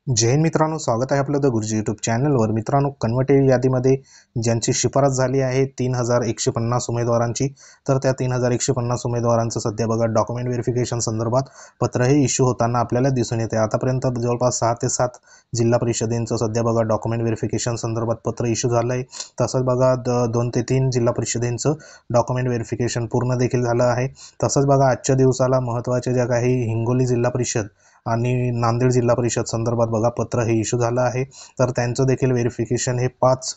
जय हिंद मित्रांनो, स्वागत आहे आपलं द गुरुजी यूट्यूब चॅनलवर. मित्रांनो, कन्व्हर्टेड यादीमध्ये ज्यांची शिफारस झाली आहे 3150 उमेदवारांची, तर त्या 3150 उमेदवारांचं सध्या बघा डॉक्युमेंट व्हेरिफिकेशन संदर्भात पत्र हे इश्यू होताना आपल्याला दिसून येते. आतापर्यंत जवळपास 6 ते 7 जिल्हा परिषदेंचं सध्या बघा डॉक्युमेंट व्हेरिफिकेशन संदर्भात पत्र इश्यू झालं आहे. तसंच बघा 2 ते 3 जिल्हा परिषदेंचं डॉक्युमेंट व्हेरिफिकेशन पूर्ण देखील झालं आहे. तसंच बघा आजच्या दिवसाला महत्त्वाच्या ज्या काही हिंगोली जिल्हा परिषद आणि नांदेड जिल्हा परिषद संदर्भात बघा पत्र हे इश्यू झालं आहे. तर त्यांचं देखील व्हेरिफिकेशन हे 5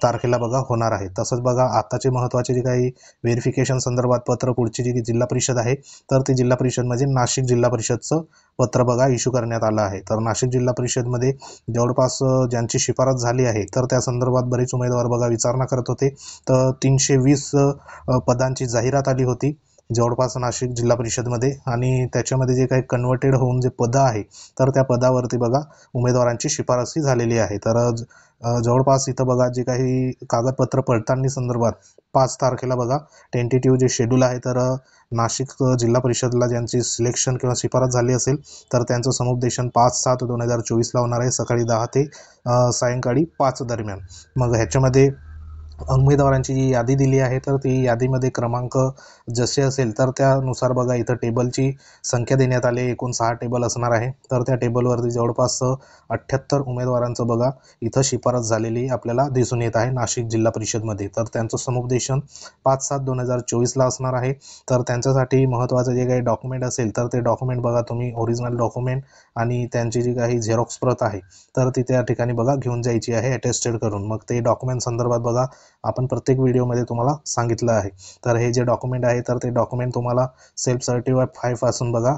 तारखेला बघा होणार आहे. तसंच बघा आताचे महत्त्वाचे जे काही व्हेरिफिकेशन संदर्भात पत्र पुढची जी जिल्हा परिषद आहे, तर ते जिल्हा परिषद म्हणजे नाशिक जिल्हा परिषदचं पत्र बघा इश्यू करण्यात आलं आहे. तर नाशिक जिल्हा परिषदमध्ये जवळपास ज्यांची शिफारस झाली आहे, तर त्या संदर्भात बरेच उमेदवार बघा विचारणा करत होते. तर 320 पदांची जाहिरात आली होती जवळपास नाशिक जिल्हा परिषदमध्ये, आणि त्याच्यामध्ये जे काही कन्व्हर्टेड होऊन जे पदं आहे, तर त्या पदावरती बघा उमेदवारांची शिफारसही झालेली आहे. तर जवळपास इथं बघा जे काही कागदपत्र पडताळणी संदर्भात 5 तारखेला बघा टेंटेटिव्ह जे शेड्यूल आहे, तर नाशिक जिल्हा परिषदला ज्यांची सिलेक्शन किंवा शिफारस झाली असेल, तर त्यांचं समुपदेशन 5/7/2024 होणार आहे, सकाळी 10 ते सायंकाळी 5 दरम्यान. मग ह्याच्यामध्ये उमेदवारांची जी यादी दिली आहे, तर ती यादीमध्ये क्रमांक जसे असेल तर त्यानुसार बघा इथं टेबलची संख्या देण्यात आली. एकूण 6 टेबल असणार आहे. तर त्या टेबलवरती जवळपास 78 उमेदवारांचं बघा इथं शिफारस झालेली आपल्याला दिसून येत आहे नाशिक जिल्हा परिषदमध्ये. तर त्यांचं समुपदेशन 5/7/2024 असणार आहे. तर त्यांच्यासाठी महत्त्वाचं जे काही डॉक्युमेंट असेल, तर ते डॉक्युमेंट बघा तुम्ही ओरिजिनल डॉक्युमेंट आणि त्यांची जी काही झेरॉक्स प्रत आहे, तर ती त्या ठिकाणी बघा घेऊन जायची आहे अटेस्टेड करून. मग ते डॉक्युमेंट संदर्भात बघा आपण प्रत्येक व्हिडिओमध्ये तुम्हाला सांगितलं आहे. तर हे जे डॉक्युमेंट आहे, तर ते डॉक्युमेंट तुम्हाला सेल्फ सर्टिफाय पासून बघा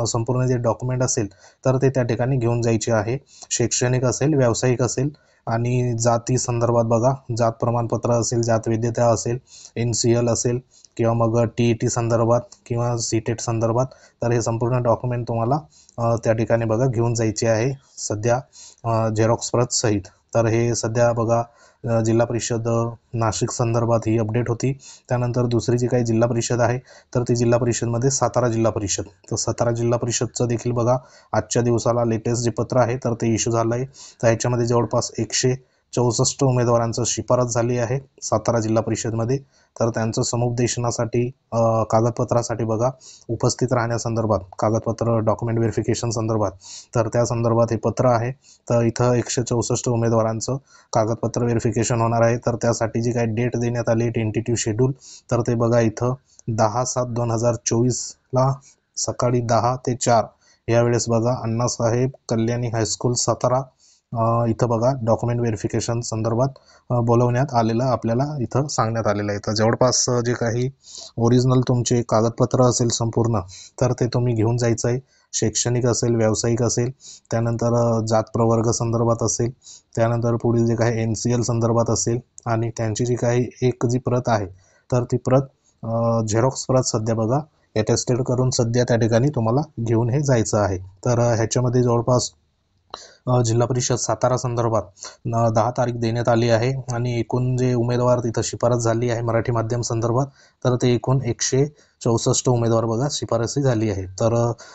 संपूर्ण जे डॉक्युमेंट असेल, तर ते त्या ठिकाणी घेऊन जायचे आहे. शैक्षणिक असेल, व्यावसायिक असेल, आणि जाती संदर्भात बघा जात प्रमाणपत्र असेल, जात वैधता असेल, NCL असेल, किंवा मग TET संदर्भात किंवा CTET संदर्भात, तर हे संपूर्ण डॉक्युमेंट तुम्हाला त्या ठिकाणी बघा घेऊन जायचे आहे सध्या झेरॉक्स प्रत सहित. तर हे सध्या बघा जिल्हा परिषद नाशिक संदर्भात ही अपडेट होती. त्यानंतर दुसरी जी काही जिल्हा परिषद आहे, तर ती जिल्हा परिषदमध्ये सातारा जिल्हा परिषद. तर सातारा जिल्हा परिषदचं देखील बघा आजच्या दिवसाला लेटेस्ट जे पत्र आहे, तर ते इश्यू झालं आहे. तर ह्याच्यामध्ये जवळपास 164 उमेदवारांचं शिफारस झाली आहे सातारा जिल्हा परिषदमध्ये. तर त्यांचं समुपदेशनासाठी कागदपत्रासाठी बघा उपस्थित राहण्यासंदर्भात कागदपत्र डॉक्युमेंट व्हेरिफिकेशन संदर्भात, तर त्या संदर्भात हे पत्र आहे. तर इथं 164 उमेदवारांचं कागदपत्र व्हेरिफिकेशन होणार आहे. तर त्यासाठी जी काही डेट देण्यात आली टेंटेटिव्ह शेड्यूल, तर ते बघा इथं 10/7/2024 सकाळी 10 ते 4 यावेळेस बघा अण्णासाहेब कल्याणी हायस्कूल सातारा इथं बघा डॉक्युमेंट व्हेरिफिकेशन संदर्भात बोलवण्यात आलेलं आपल्याला इथं सांगण्यात आलेलं आहे. तर जवळपास जे काही ओरिजिनल तुमचे कागदपत्र असेल संपूर्ण, तर ते तुम्ही घेऊन जायचं आहे. शैक्षणिक असेल, व्यावसायिक असेल, त्यानंतर जात प्रवर्ग संदर्भात असेल, त्यानंतर पुढील जे काही NCL संदर्भात असेल, आणि त्यांची जी काही एक जी प्रत आहे, तर ती प्रत झेरॉक्स प्रत सध्या बघा अटेस्टेड करून सध्या त्या ठिकाणी तुम्हाला घेऊन हे जायचं आहे. तर ह्याच्यामध्ये जवळपास जिल्हा परिषद सातारा संदर्भात 10 तारीख देण्यात आली आहे, आणि एकूण जे उमेदवार तिथं शिफारस झाली आहे मराठी माध्यम संदर्भात, तर ते एकूण 164 उमेदवार बघा शिफारसही झाली आहे. तर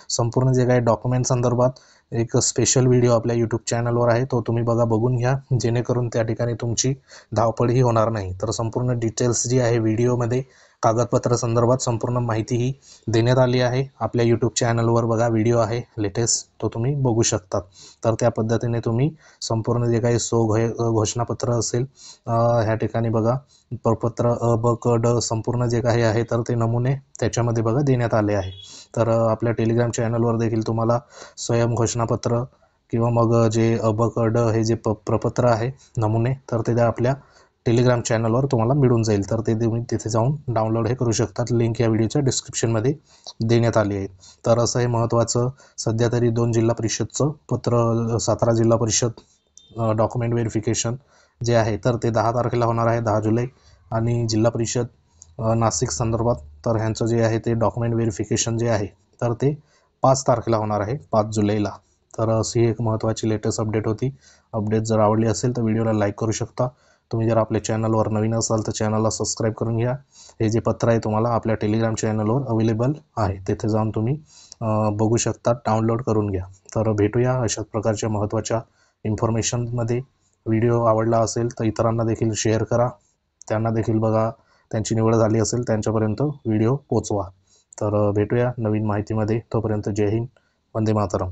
संपूर्ण जे काही डॉक्युमेंट संदर्भात एक स्पेशल व्हिडिओ आपल्या यूट्यूब चॅनलवर आहे, तो तुम्ही बघा बघून घ्या, जेणेकरून त्या ठिकाणी तुमची धावपळही होणार नाही. तर संपूर्ण डिटेल्स जी आहे व्हिडिओमध्ये कागदपत्र संदर्भात संपूर्ण माहिती ही देण्यात आली आहे. आपल्या यूट्यूब चॅनलवर बघा व्हिडिओ आहे लेटेस्ट, तो तुम्ही बघू शकता. तर त्या पद्धतीने तुम्ही संपूर्ण जे काही घोषणापत्र असेल, ह्या ठिकाणी बघा प्रपत्र अ, ब, क, ड संपूर्ण जे काही आहे, तर ते नमुने त्याच्यामध्ये बघा देण्यात आले आहे. तर आपल्या टेलिग्राम चॅनलवर देखील तुम्हाला स्वयं घोषणापत्र किंवा मग जे अ, ब, क, ड हे जे प्रपत्र आहे नमुने, तर ते आपल्या टेलिग्राम चॅनलवर तुम्हाला मिळून जाईल. तर ते तुम्ही तिथे जाऊन डाउनलोड हे करू शकतात. लिंक या व्हिडिओच्या डिस्क्रिप्शनमध्ये देण्यात आली आहे. तर असं हे महत्त्वाचं सध्या तरी 2 जिल्हा परिषदचं पत्र सातारा जिल्हा परिषद डॉक्युमेंट व्हेरिफिकेशन जे आहे, तर ते 10 तारखेला होणार आहे, 10 जुलै. आणि जिल्हा परिषद नाशिक संदर्भात, तर ह्यांचं जे आहे ते डॉक्युमेंट व्हेरिफिकेशन जे आहे, तर ते 5 तारखेला होणार आहे, 5 जुलैला. तर अशी एक महत्त्वाची लेटेस्ट अपडेट होती. अपडेट जर आवडली असेल तर व्हिडिओला लाईक करू शकता. तुम्ही जर आपल्या चॅनलवर नवीन असाल तर चॅनलला सबस्क्राईब करून घ्या. हे जे पत्र आहे तुम्हाला आपल्या टेलिग्राम चॅनलवर अवेलेबल आहे, तिथे जाऊन तुम्ही बघू शकता, डाउनलोड करून घ्या. तर भेटूया अशाच प्रकारच्या महत्त्वाच्या इन्फॉर्मेशनमध्ये. व्हिडिओ आवडला असेल तर इतरांना देखील शेअर करा, त्यांना देखील बघा, त्यांची निवड झाली असेल त्यांच्यापर्यंत व्हिडिओ पोचवा. तर भेटूया नवीन माहितीमध्ये. तोपर्यंत जय हिंद, वंदे मातरम.